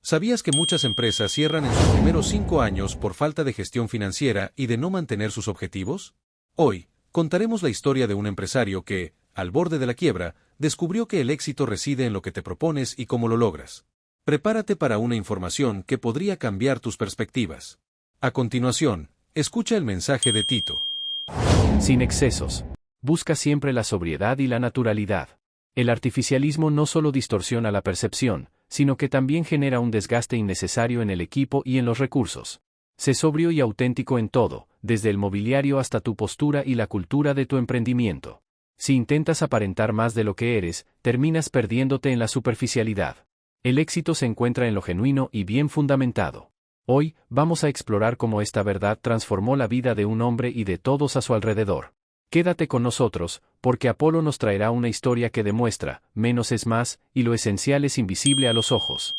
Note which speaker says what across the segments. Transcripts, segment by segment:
Speaker 1: ¿Sabías que muchas empresas cierran en sus primeros 5 años por falta de gestión financiera y de no mantener sus objetivos? Hoy, contaremos la historia de un empresario que, al borde de la quiebra, descubrió que el éxito reside en lo que te propones y cómo lo logras. Prepárate para una información que podría cambiar tus perspectivas. A continuación, escucha el mensaje de Tito.
Speaker 2: Sin excesos. Busca siempre la sobriedad y la naturalidad. El artificialismo no solo distorsiona la percepción, sino que también genera un desgaste innecesario en el equipo y en los recursos. Sé sobrio y auténtico en todo, desde el mobiliario hasta tu postura y la cultura de tu emprendimiento. Si intentas aparentar más de lo que eres, terminas perdiéndote en la superficialidad. El éxito se encuentra en lo genuino y bien fundamentado. Hoy, vamos a explorar cómo esta verdad transformó la vida de un hombre y de todos a su alrededor. Quédate con nosotros, porque Apolo nos traerá una historia que demuestra, menos es más, y lo esencial es invisible a los ojos.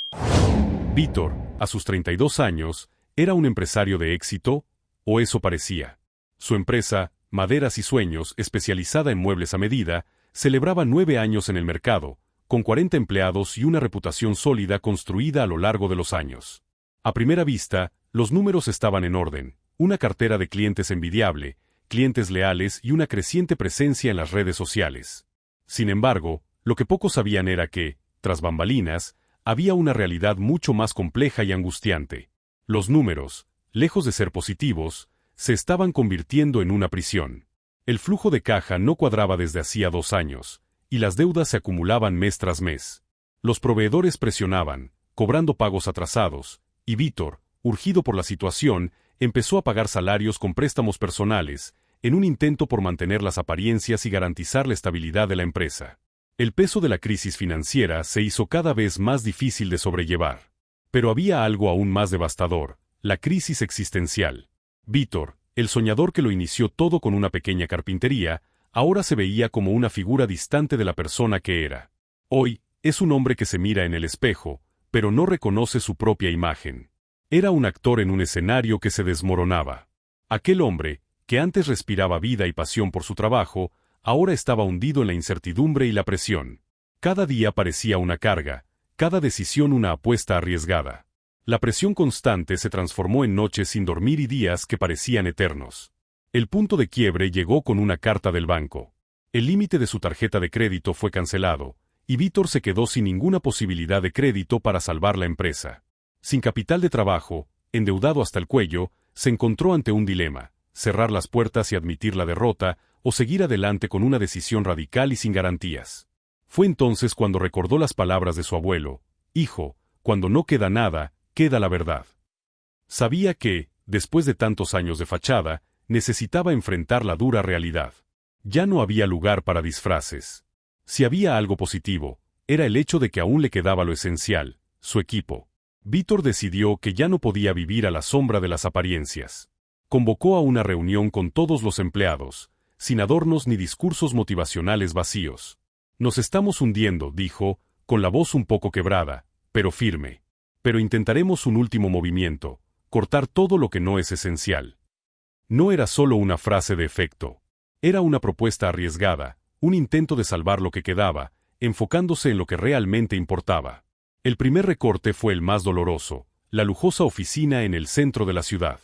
Speaker 3: Víctor, a sus 32 años, era un empresario de éxito, o eso parecía. Su empresa, Maderas y Sueños, especializada en muebles a medida, celebraba 9 años en el mercado, con 40 empleados y una reputación sólida construida a lo largo de los años. A primera vista, los números estaban en orden, una cartera de clientes envidiable, clientes leales y una creciente presencia en las redes sociales. Sin embargo, lo que pocos sabían era que, tras bambalinas, había una realidad mucho más compleja y angustiante. Los números, lejos de ser positivos, se estaban convirtiendo en una prisión. El flujo de caja no cuadraba desde hacía 2 años, y las deudas se acumulaban mes tras mes. Los proveedores presionaban, cobrando pagos atrasados, y Víctor, urgido por la situación, empezó a pagar salarios con préstamos personales, en un intento por mantener las apariencias y garantizar la estabilidad de la empresa. El peso de la crisis financiera se hizo cada vez más difícil de sobrellevar. Pero había algo aún más devastador, la crisis existencial. Víctor, el soñador que lo inició todo con una pequeña carpintería, ahora se veía como una figura distante de la persona que era. Hoy, es un hombre que se mira en el espejo, pero no reconoce su propia imagen. Era un actor en un escenario que se desmoronaba. Aquel hombre, que antes respiraba vida y pasión por su trabajo, ahora estaba hundido en la incertidumbre y la presión. Cada día parecía una carga, cada decisión una apuesta arriesgada. La presión constante se transformó en noches sin dormir y días que parecían eternos. El punto de quiebre llegó con una carta del banco. El límite de su tarjeta de crédito fue cancelado, y Víctor se quedó sin ninguna posibilidad de crédito para salvar la empresa. Sin capital de trabajo, endeudado hasta el cuello, se encontró ante un dilema: cerrar las puertas y admitir la derrota, o seguir adelante con una decisión radical y sin garantías. Fue entonces cuando recordó las palabras de su abuelo: «Hijo, cuando no queda nada, queda la verdad». Sabía que, después de tantos años de fachada, necesitaba enfrentar la dura realidad. Ya no había lugar para disfraces. Si había algo positivo, era el hecho de que aún le quedaba lo esencial: su equipo. Víctor decidió que ya no podía vivir a la sombra de las apariencias. Convocó a una reunión con todos los empleados, sin adornos ni discursos motivacionales vacíos. «Nos estamos hundiendo», dijo, con la voz un poco quebrada, pero firme. «Pero intentaremos un último movimiento: cortar todo lo que no es esencial». No era solo una frase de efecto. Era una propuesta arriesgada, un intento de salvar lo que quedaba, enfocándose en lo que realmente importaba. El primer recorte fue el más doloroso: la lujosa oficina en el centro de la ciudad.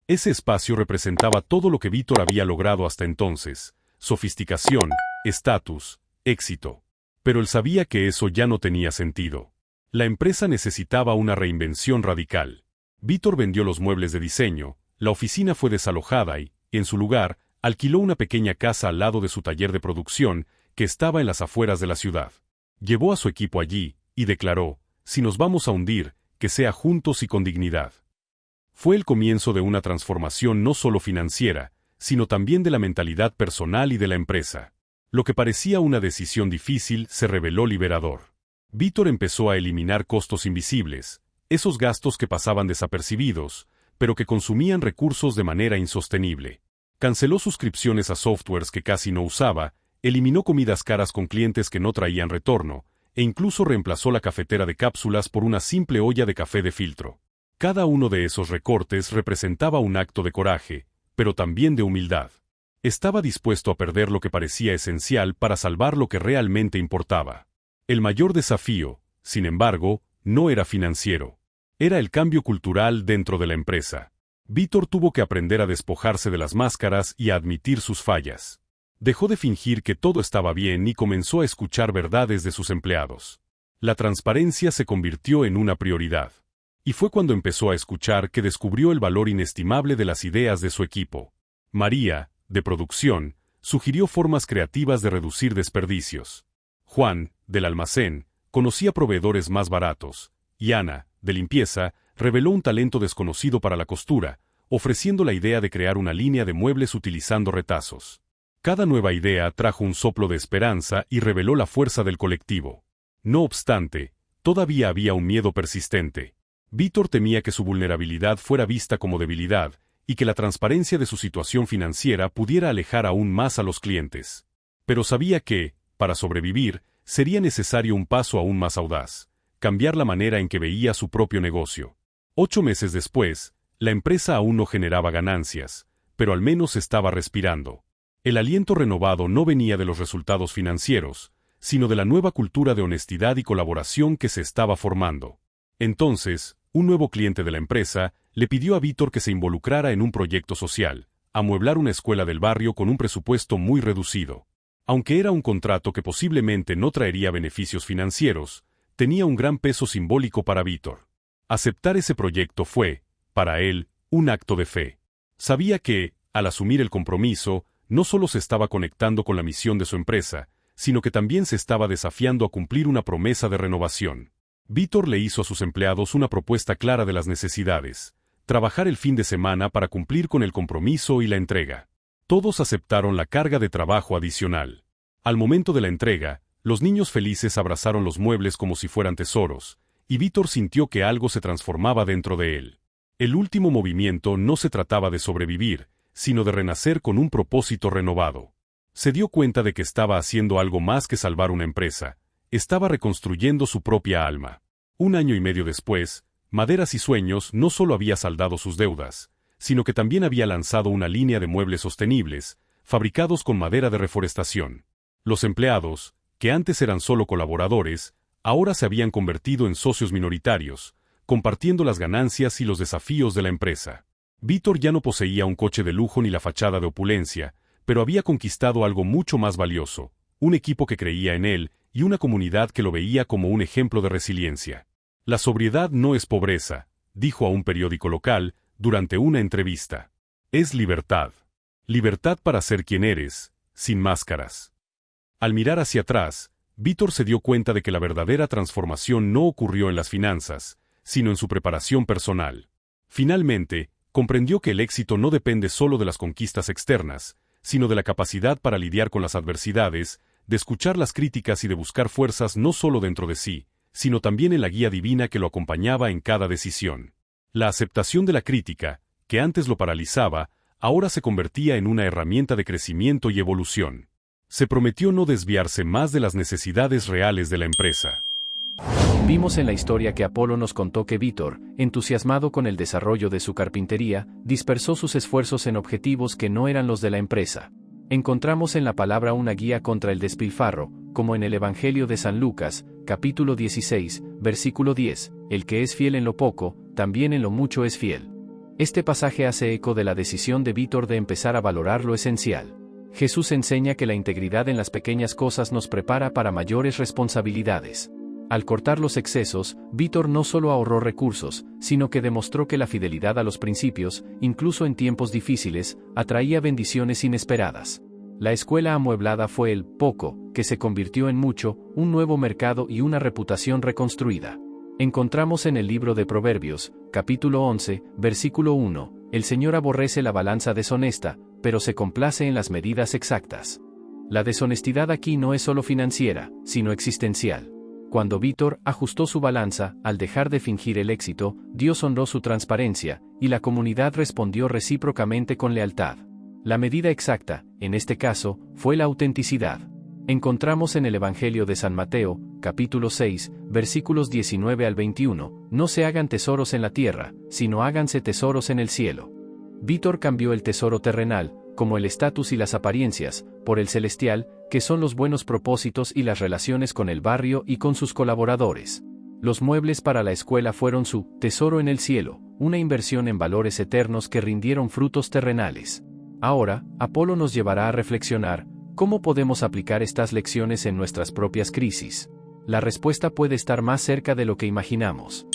Speaker 3: Ese espacio representaba todo lo que Víctor había logrado hasta entonces: sofisticación, estatus, éxito. Pero él sabía que eso ya no tenía sentido. La empresa necesitaba una reinvención radical. Víctor vendió los muebles de diseño, la oficina fue desalojada y, en su lugar, alquiló una pequeña casa al lado de su taller de producción, que estaba en las afueras de la ciudad. Llevó a su equipo allí, y declaró: «Si nos vamos a hundir, que sea juntos y con dignidad». Fue el comienzo de una transformación no solo financiera, sino también de la mentalidad personal y de la empresa. Lo que parecía una decisión difícil se reveló liberador. Víctor empezó a eliminar costos invisibles, esos gastos que pasaban desapercibidos, pero que consumían recursos de manera insostenible. Canceló suscripciones a softwares que casi no usaba, eliminó comidas caras con clientes que no traían retorno, e incluso reemplazó la cafetera de cápsulas por una simple olla de café de filtro. Cada uno de esos recortes representaba un acto de coraje, pero también de humildad. Estaba dispuesto a perder lo que parecía esencial para salvar lo que realmente importaba. El mayor desafío, sin embargo, no era financiero. Era el cambio cultural dentro de la empresa. Vítor tuvo que aprender a despojarse de las máscaras y a admitir sus fallas. Dejó de fingir que todo estaba bien y comenzó a escuchar verdades de sus empleados. La transparencia se convirtió en una prioridad. Y fue cuando empezó a escuchar que descubrió el valor inestimable de las ideas de su equipo. María, de producción, sugirió formas creativas de reducir desperdicios. Juan, del almacén, conocía proveedores más baratos. Y Ana, de limpieza, reveló un talento desconocido para la costura, ofreciendo la idea de crear una línea de muebles utilizando retazos. Cada nueva idea trajo un soplo de esperanza y reveló la fuerza del colectivo. No obstante, todavía había un miedo persistente. Vítor temía que su vulnerabilidad fuera vista como debilidad y que la transparencia de su situación financiera pudiera alejar aún más a los clientes. Pero sabía que, para sobrevivir, sería necesario un paso aún más audaz: cambiar la manera en que veía su propio negocio. 8 meses después, la empresa aún no generaba ganancias, pero al menos estaba respirando. El aliento renovado no venía de los resultados financieros, sino de la nueva cultura de honestidad y colaboración que se estaba formando. Entonces, un nuevo cliente de la empresa le pidió a Vítor que se involucrara en un proyecto social: amueblar una escuela del barrio con un presupuesto muy reducido. Aunque era un contrato que posiblemente no traería beneficios financieros, tenía un gran peso simbólico para Vítor. Aceptar ese proyecto fue, para él, un acto de fe. Sabía que, al asumir el compromiso, no solo se estaba conectando con la misión de su empresa, sino que también se estaba desafiando a cumplir una promesa de renovación. Vítor le hizo a sus empleados una propuesta clara de las necesidades: trabajar el fin de semana para cumplir con el compromiso y la entrega. Todos aceptaron la carga de trabajo adicional. Al momento de la entrega, los niños felices abrazaron los muebles como si fueran tesoros, y Vítor sintió que algo se transformaba dentro de él. El último movimiento no se trataba de sobrevivir, sino de renacer con un propósito renovado. Se dio cuenta de que estaba haciendo algo más que salvar una empresa: estaba reconstruyendo su propia alma. 1 año y medio después, Maderas y Sueños no solo había saldado sus deudas, sino que también había lanzado una línea de muebles sostenibles, fabricados con madera de reforestación. Los empleados, que antes eran solo colaboradores, ahora se habían convertido en socios minoritarios, compartiendo las ganancias y los desafíos de la empresa. Vítor ya no poseía un coche de lujo ni la fachada de opulencia, pero había conquistado algo mucho más valioso: un equipo que creía en él y una comunidad que lo veía como un ejemplo de resiliencia. La sobriedad no es pobreza, dijo a un periódico local durante una entrevista. Es libertad. Libertad para ser quien eres, sin máscaras. Al mirar hacia atrás, Vítor se dio cuenta de que la verdadera transformación no ocurrió en las finanzas, sino en su preparación personal. Finalmente, comprendió que el éxito no depende solo de las conquistas externas, sino de la capacidad para lidiar con las adversidades, de escuchar las críticas y de buscar fuerzas no solo dentro de sí, sino también en la guía divina que lo acompañaba en cada decisión. La aceptación de la crítica, que antes lo paralizaba, ahora se convertía en una herramienta de crecimiento y evolución. Se prometió no desviarse más de las necesidades reales de la empresa.
Speaker 2: Vimos en la historia que Apolo nos contó que Vítor, entusiasmado con el desarrollo de su carpintería, dispersó sus esfuerzos en objetivos que no eran los de la empresa. Encontramos en la palabra una guía contra el despilfarro, como en el Evangelio de San Lucas, capítulo 16, versículo 10, el que es fiel en lo poco, también en lo mucho es fiel. Este pasaje hace eco de la decisión de Vítor de empezar a valorar lo esencial. Jesús enseña que la integridad en las pequeñas cosas nos prepara para mayores responsabilidades. Al cortar los excesos, Vítor no solo ahorró recursos, sino que demostró que la fidelidad a los principios, incluso en tiempos difíciles, atraía bendiciones inesperadas. La escuela amueblada fue el poco, que se convirtió en mucho, un nuevo mercado y una reputación reconstruida. Encontramos en el libro de Proverbios, capítulo 11, versículo 1, el Señor aborrece la balanza deshonesta, pero se complace en las medidas exactas. La deshonestidad aquí no es solo financiera, sino existencial. Cuando Vítor ajustó su balanza, al dejar de fingir el éxito, Dios honró su transparencia, y la comunidad respondió recíprocamente con lealtad. La medida exacta, en este caso, fue la autenticidad. Encontramos en el Evangelio de San Mateo, capítulo 6, versículos 19 al 21, no se hagan tesoros en la tierra, sino háganse tesoros en el cielo. Vítor cambió el tesoro terrenal, como el estatus y las apariencias, por el celestial, que son los buenos propósitos y las relaciones con el barrio y con sus colaboradores. Los muebles para la escuela fueron su tesoro en el cielo, una inversión en valores eternos que rindieron frutos terrenales. Ahora, Apolo nos llevará a reflexionar, ¿cómo podemos aplicar estas lecciones en nuestras propias crisis? La respuesta puede estar más cerca de lo que imaginamos.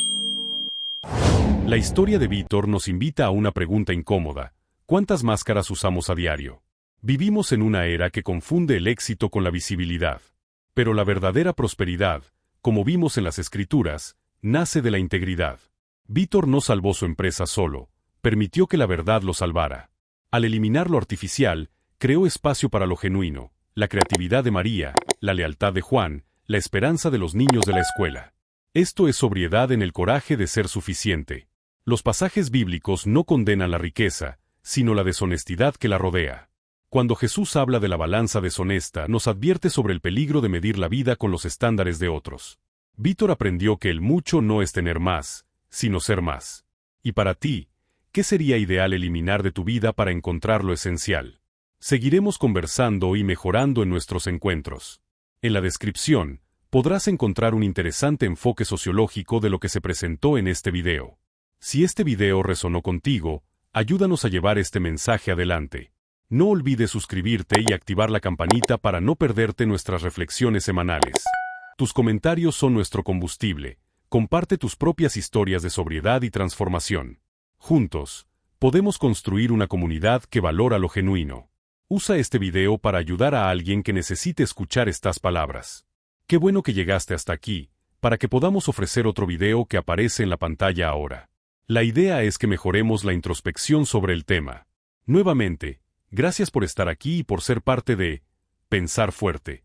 Speaker 3: La historia de Vítor nos invita a una pregunta incómoda. ¿Cuántas máscaras usamos a diario? Vivimos en una era que confunde el éxito con la visibilidad. Pero la verdadera prosperidad, como vimos en las Escrituras, nace de la integridad. Vítor no salvó su empresa solo, permitió que la verdad lo salvara. Al eliminar lo artificial, creó espacio para lo genuino, la creatividad de María, la lealtad de Juan, la esperanza de los niños de la escuela. Esto es sobriedad en el coraje de ser suficiente. Los pasajes bíblicos no condenan la riqueza, sino la deshonestidad que la rodea. Cuando Jesús habla de la balanza deshonesta, nos advierte sobre el peligro de medir la vida con los estándares de otros. Vítor aprendió que el mucho no es tener más, sino ser más. Y para ti, ¿qué sería ideal eliminar de tu vida para encontrar lo esencial? Seguiremos conversando y mejorando en nuestros encuentros. En la descripción, podrás encontrar un interesante enfoque sociológico de lo que se presentó en este video. Si este video resonó contigo, ayúdanos a llevar este mensaje adelante. No olvides suscribirte y activar la campanita para no perderte nuestras reflexiones semanales. Tus comentarios son nuestro combustible. Comparte tus propias historias de sobriedad y transformación. Juntos, podemos construir una comunidad que valora lo genuino. Usa este video para ayudar a alguien que necesite escuchar estas palabras. Qué bueno que llegaste hasta aquí, para que podamos ofrecer otro video que aparece en la pantalla ahora. La idea es que mejoremos la introspección sobre el tema. Nuevamente, gracias por estar aquí y por ser parte de Pensar Fuerte.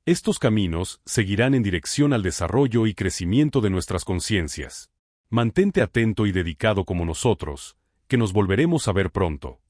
Speaker 3: Estos caminos seguirán en dirección al desarrollo y crecimiento de nuestras conciencias. Mantente atento y dedicado como nosotros, que nos volveremos a ver pronto.